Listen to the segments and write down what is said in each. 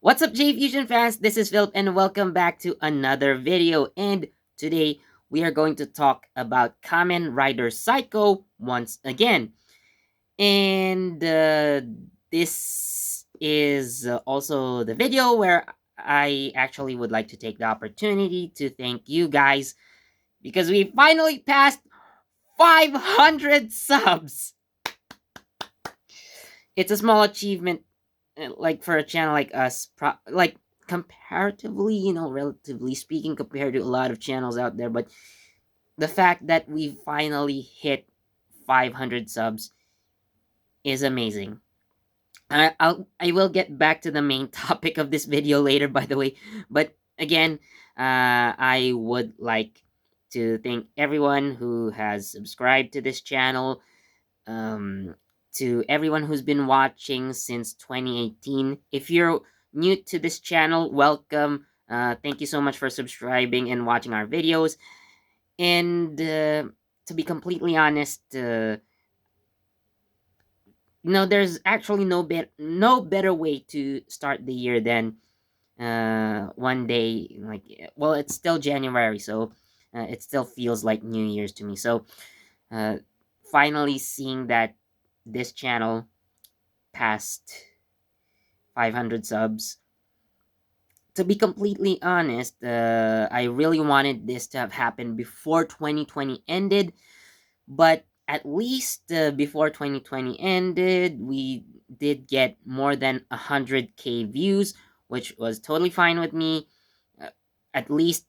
What's up, J Fusion fans? This is Philip, and welcome back to another video. And today we are going to talk about Kamen Rider Saikou once again. And this is also the video where I actually would like to take the opportunity to thank you guys because we finally passed 500 subs. It's a small achievement, like for a channel like us, like comparatively, relatively speaking, compared to a lot of channels out there. But the fact that we finally hit 500 subs is amazing. I will get back to the main topic of this video later, by the way. But again, I would like to thank everyone who has subscribed to this channel. Um, to everyone who's been watching since 2018. If you're new to this channel, welcome. Thank you so much for subscribing and watching our videos. And to be completely honest, there's actually no better way to start the year than one day. Like, well, it's still January, so it still feels like New Year's to me. So uh, finally seeing that this channel past 500 subs. To be completely honest, I really wanted this to have happened before 2020 ended, but at least before 2020 ended, we did get more than 100K views, which was totally fine with me. Uh, at least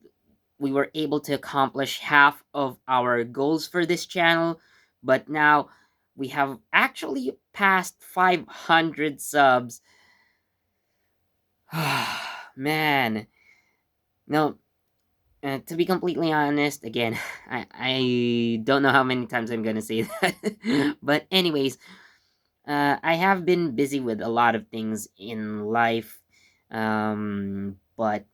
we were able to accomplish half of our goals for this channel, but now we have actually passed 500 subs. Man, no. To be completely honest, again, I don't know how many times I'm gonna say that, but anyways, I have been busy with a lot of things in life, but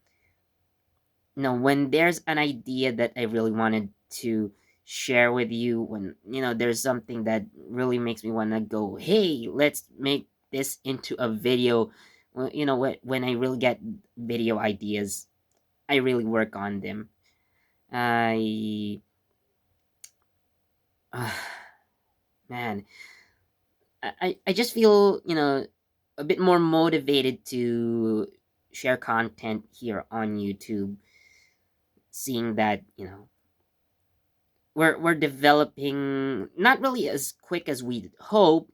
when there's an idea that I really wanted to share with you, when there's something that really makes me want to go, hey, let's make this into a video. Well, when I really get video ideas, I really work on them. I uh, Man, I just feel a bit more motivated to share content here on YouTube, seeing that we're developing not really as quick as we hoped.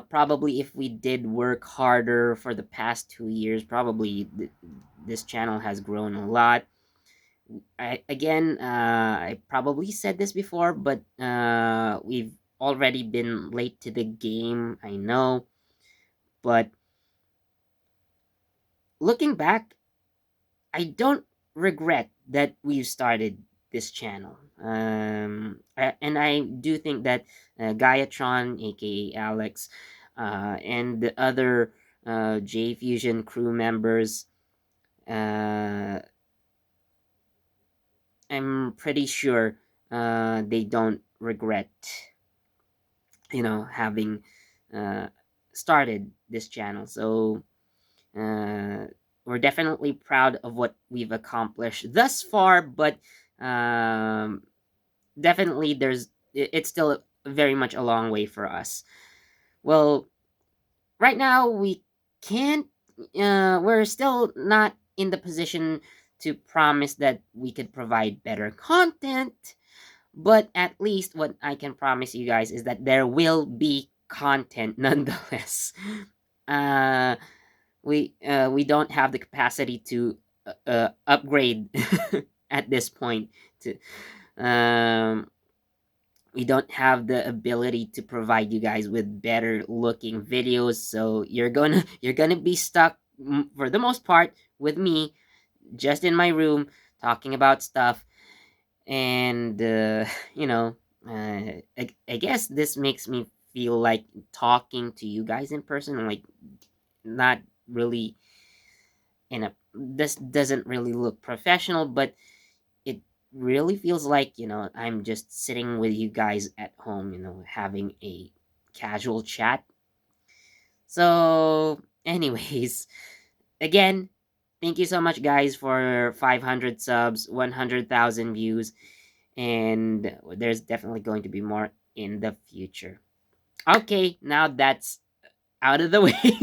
Probably if we did work harder for the past 2 years, probably this channel has grown a lot. I probably said this before, but we've already been late to the game. I know, but looking back, I don't regret that we've started this channel. And I do think that Gaiatron, aka Alex, and the other J Fusion crew members, uh, I'm pretty sure they don't regret, having uh, started this channel. So uh, we're definitely proud of what we've accomplished thus far, but um, definitely it's still very much a long way for us. Well, right now we can't. We're still not in the position to promise that we could provide better content. But at least what I can promise you guys is that there will be content nonetheless. Uh, we don't have the capacity to upgrade at this point. To um, we don't have the ability to provide you guys with better looking videos, so you're gonna be stuck for the most part with me just in my room talking about stuff. And you know I guess this makes me feel like talking to you guys in person, like not really in a this doesn't really look professional, but it really feels like I'm just sitting with you guys at home, having a casual chat. So anyways, Again, thank you so much, guys, for 500 subs, 100,000 views, and there's definitely going to be more in the future. Okay, now that's out of the way.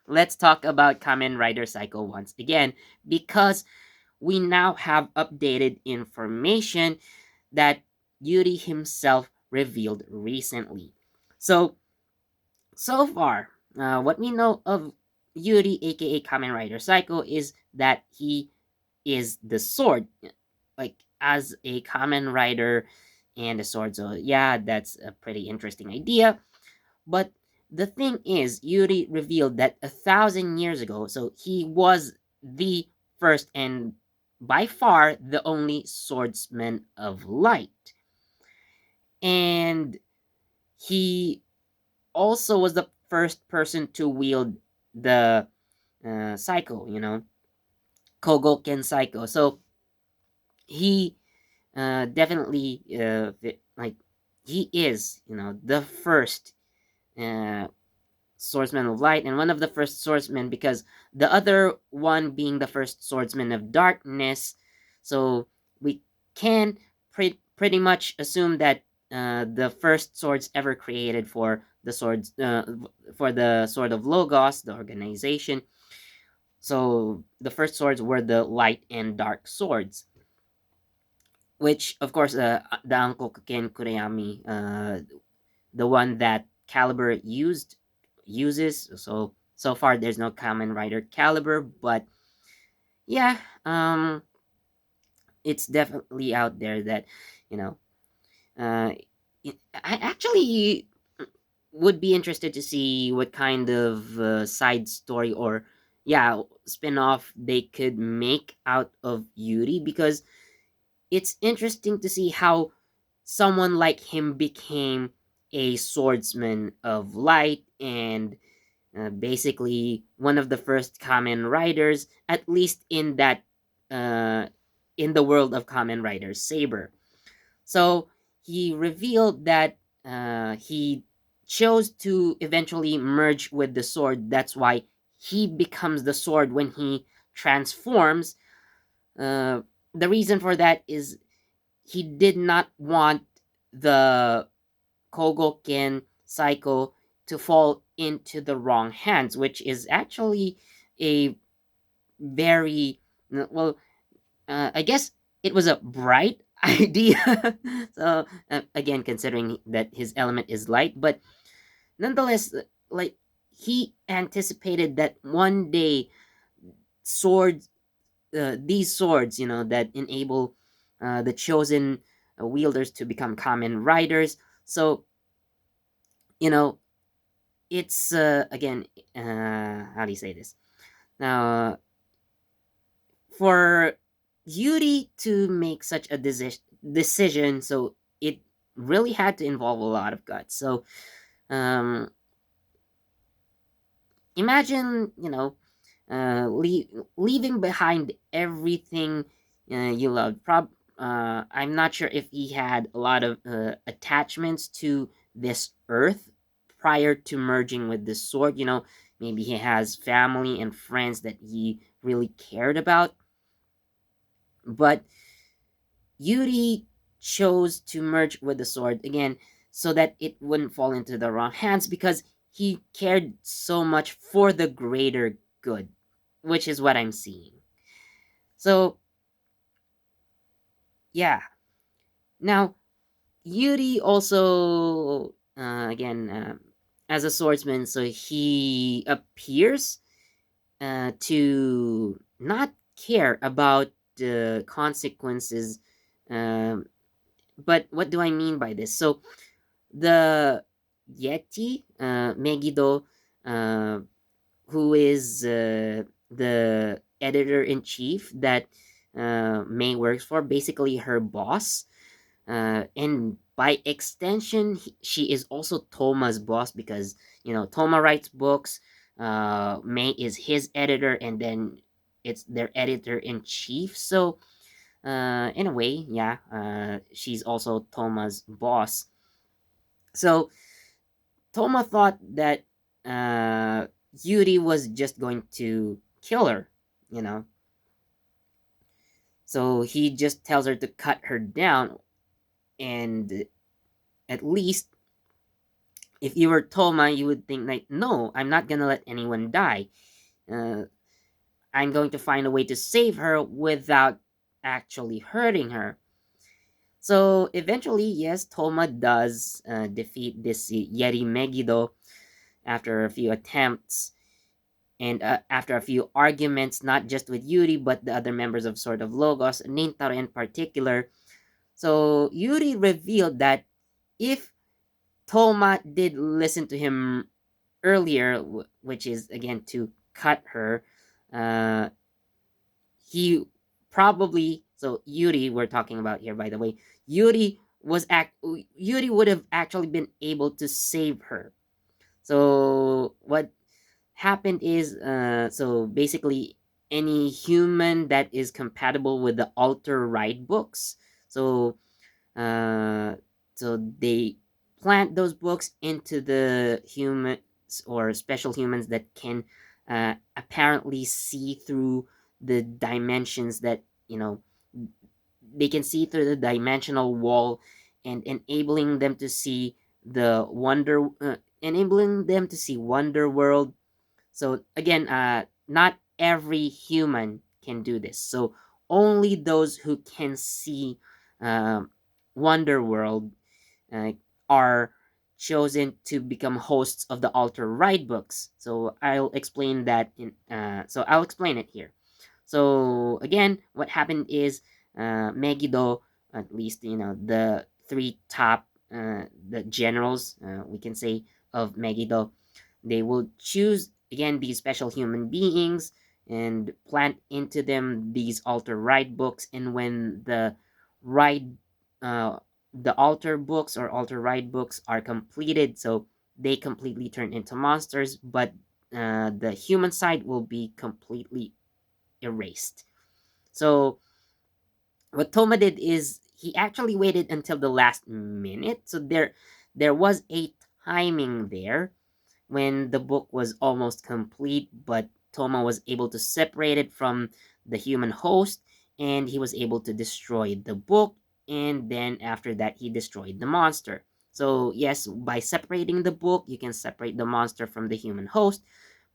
Let's talk about Kamen Rider Cycle once again, because we now have updated information that Yuri himself revealed recently. So, so far, what we know of Yuri, aka Kamen Rider Saikou, is that he is the sword, like as a Kamen Rider and a sword. So, yeah, that's a pretty interesting idea. But the thing is, Yuri revealed that 1,000 years ago, so he was the first and by far the only swordsman of light. And he also was the first person to wield the Psycho, Kogoken Psycho. So he definitely, like, he is, the first uh, swordsman of light and one of the first swordsmen, because the other one being the first swordsman of darkness. So we can pretty much assume that the first swords ever created for the sword of Logos, the organization. So the first swords were the light and dark swords, which of course the Uncle Ken Kurayami, the one that Caliber uses. So far there's no Kamen Rider Caliber, but yeah, it's definitely out there that you know uh I actually would be interested to see what kind of side story or, yeah, spin-off they could make out of Yuri, because it's interesting to see how someone like him became a swordsman of light and basically one of the first Kamen Riders, at least uh, in the world of Kamen Rider Saber. So he revealed that he chose to eventually merge with the sword. That's why he becomes the sword when he transforms. Uh, the reason for that is he did not want the Kogoken Psycho to fall into the wrong hands, which is actually a very, well, I guess it was a bright idea. So again, considering that his element is light, but nonetheless, like, he anticipated that one day swords, these swords, that enable the chosen wielders to become common riders. So you know it's again, how do you say this now, for Yuri to make such a decision, so it really had to involve a lot of guts. So um imagine, leaving behind everything you loved. I'm not sure if he had a lot of attachments to this earth prior to merging with this sword. Maybe he has family and friends that he really cared about. But Yuri chose to merge with the sword again so that it wouldn't fall into the wrong hands, because he cared so much for the greater good, which is what I'm seeing. So, yeah. Now, Yuri also, again, as a swordsman, so he appears to not care about the consequences. Um, but what do I mean by this? So, the Yeti, Megiddo, uh, who is the editor in chief that May works for, basically her boss, and by extension, she is also Toma's boss, because Toma writes books. May is his editor, and then it's their editor in chief. So, in a way, yeah, she's also Toma's boss. So Toma thought that uh, Yuri was just going to kill her, you know. So he just tells her to cut her down, and at least if you were Toma, you would think like, no, I'm not gonna let anyone die. Uh, I'm going to find a way to save her without actually hurting her. So eventually, yes, Toma does defeat this Yeri Megiddo after a few attempts and after a few arguments, not just with Yuri, but the other members of Sword of Logos, Nintaro in particular. So Yuri revealed that if Toma did listen to him earlier, which is again to cut her, uh, he probably, so Yuri we're talking about here, by the way. Yuri would have actually been able to save her. So what happened is, so basically any human that is compatible with the alter ride books, so uh so they plant those books into the humans or special humans that can apparently see through the dimensions, that you know they can see through the dimensional wall, and enabling them to see Wonder World. So again, not every human can do this. So only those who can see um, Wonder World uh, are chosen to become hosts of the Alter Ride books. So I'll explain it here. So again, what happened is Megiddo, at least the three top the generals, we can say, of Megiddo, they will choose again these special human beings and plant into them these altar ride books. And when ride uh, the altar books or altar ride books are completed, so they completely turn into monsters, but the human side will be completely erased. So what Toma did is he actually waited until the last minute. So there was a timing there when the book was almost complete, but Toma was able to separate it from the human host, and he was able to destroy the book, and then after that he destroyed the monster. So yes, by separating the book, you can separate the monster from the human host,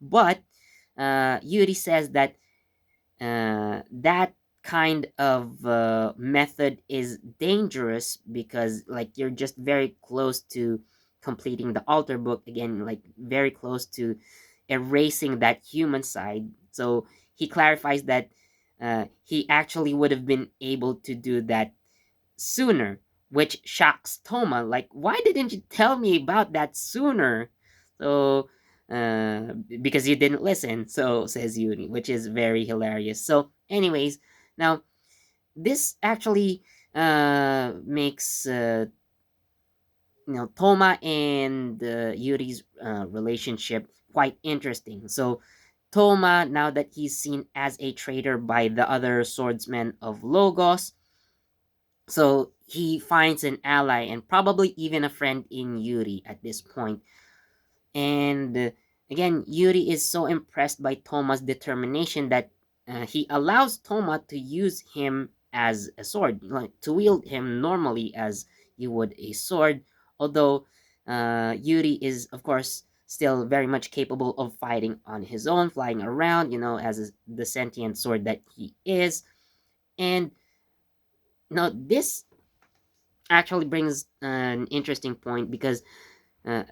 but Yuri says that that kind of method is dangerous because like you're just very close to completing the altar book again, like very close to erasing that human side. So he clarifies that he actually would have been able to do that sooner, which shocks Toma. Like, why didn't you tell me about that sooner? So, because you didn't listen, so says Yuri, which is very hilarious. So, anyways, now this actually makes Toma and Yuri's relationship quite interesting. So, Toma, now that he's seen as a traitor by the other swordsmen of Logos, so he finds an ally and probably even a friend in Yuri at this point. And again, Yuri is so impressed by Toma's determination that he allows Toma to use him as a sword, like to wield him normally as you would a sword. Although Yuri is, of course, still very much capable of fighting on his own, flying around, as the sentient sword that he is. And this actually brings an interesting point because, uh,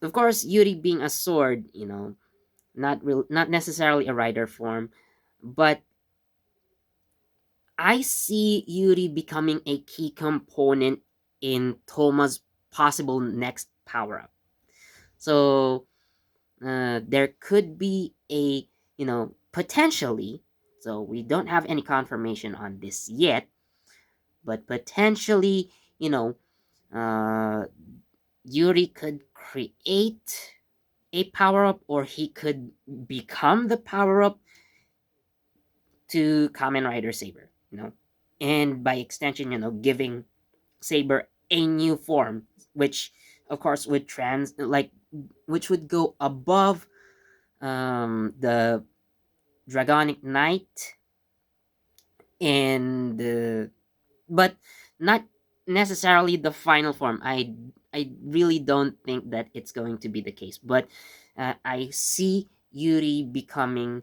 of course, Yuri being a sword, not necessarily a rider form, but I see Yuri becoming a key component in Toma's possible next power up. So there could be potentially. So we don't have any confirmation on this yet, but potentially, you know, uh, Yuri could create a power up, or he could become the power up to Kamen Rider Saber, and by extension, giving Saber a new form, which of course would which would go above the Dragonic Knight, and but not necessarily the final form. I really don't think that it's going to be the case, but I see Yuri becoming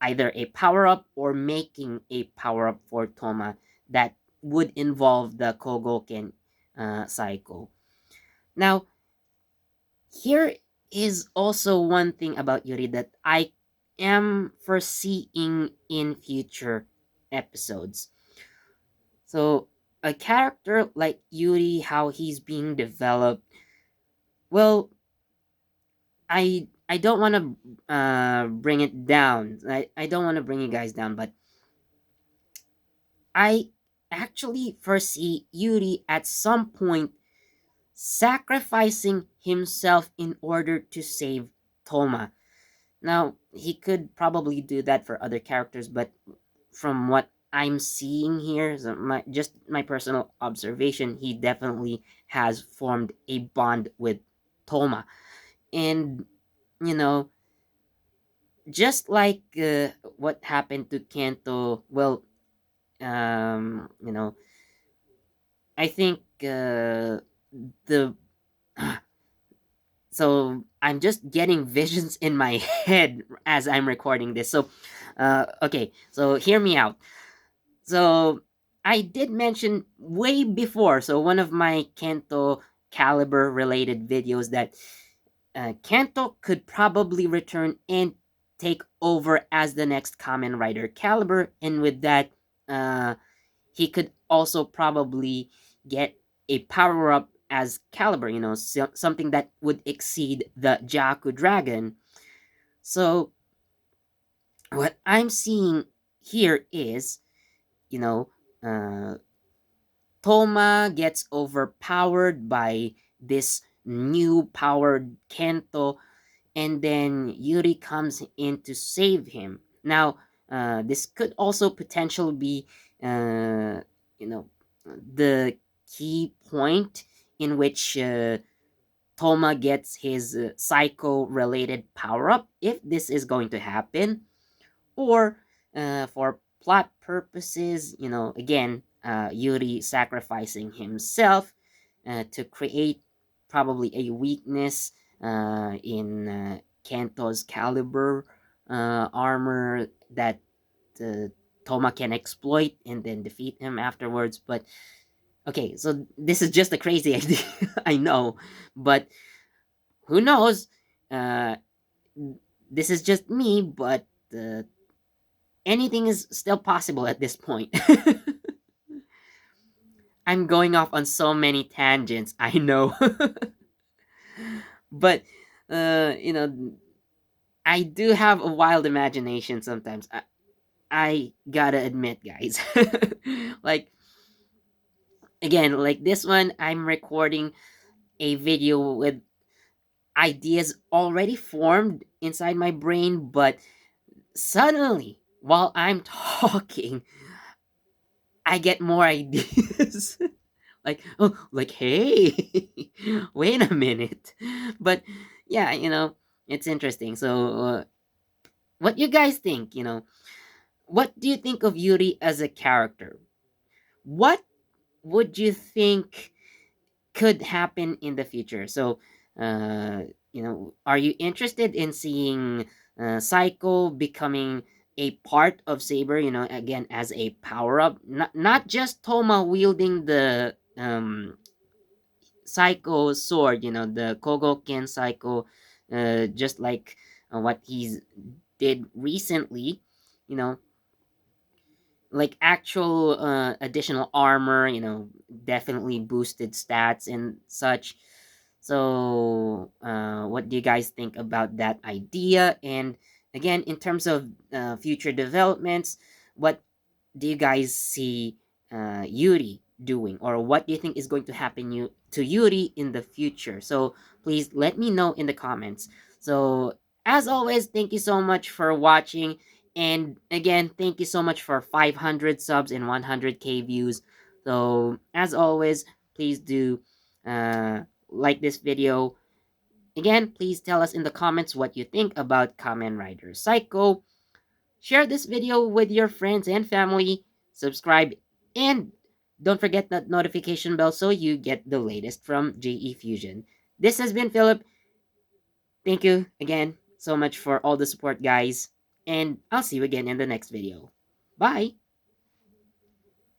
either a power up or making a power up for Toma that would involve the Kogoken cycle. Now, here is also one thing about Yuri that I am foreseeing in future episodes. So, a character like Yuri, how he's being developed, well, I don't want to bring it down. I don't want to bring you guys down, but I actually foresee Yuri at some point sacrificing himself in order to save Toma. Now, he could probably do that for other characters, but from what I'm seeing here, so just my personal observation, he definitely has formed a bond with Toma. And, you know, just like what happened to Kento, well, you know, I think the so I'm just getting visions in my head as I'm recording this. So, okay, so hear me out. So I did mention way before, so one of my Kento caliber related videos that Kanto could probably return and take over as the next Kamen Rider Caliber, and with that, uh, he could also probably get a power up as Caliber, something that would exceed the Jaku Dragon. So, what I'm seeing here is, you know, uh, Toma gets overpowered by this new powered Kento, and then Yuri comes in to save him. Now, this could also potentially be, you know, the key point in which Toma gets his psycho related power up, if this is going to happen, or for plot purposes, again, Yuri sacrificing himself to create probably a weakness in Kento's caliber armor that uh, Toma can exploit and then defeat him afterwards. But okay, so this is just a crazy idea, I know, but who knows? Uh, this is just me, but anything is still possible at this point. I'm going off on so many tangents, I know. But you know, I do have a wild imagination sometimes. I gotta admit, guys. Like, again, like this one, I'm recording a video with ideas already formed inside my brain, but suddenly, while I'm talking, I get more ideas. Like, oh, like, hey, wait a minute. But yeah, it's interesting. So, what you guys think? What do you think of Yuri as a character? What would you think could happen in the future? So, uh, are you interested in seeing Psycho becoming a part of Saber? Again, as a power up, not just Toma wielding the Psycho sword. The Kogoken Psycho, just like what he's did recently. You know, like actual additional armor, definitely boosted stats and such. So what do you guys think about that idea? And again, in terms of future developments, what do you guys see Yuri doing, or what do you think is going to happen to Yuri in the future? So please let me know in the comments. So as always, thank you so much for watching, and again, thank you so much for 500 subs and 100k views. So as always, please do like this video, Again, please tell us in the comments what you think about Kamen Rider Saikou. Share this video with your friends and family. Subscribe and don't forget that notification bell so you get the latest from JE Fusion. This has been Philip. Thank you again so much for all the support, guys. And I'll see you again in the next video. Bye!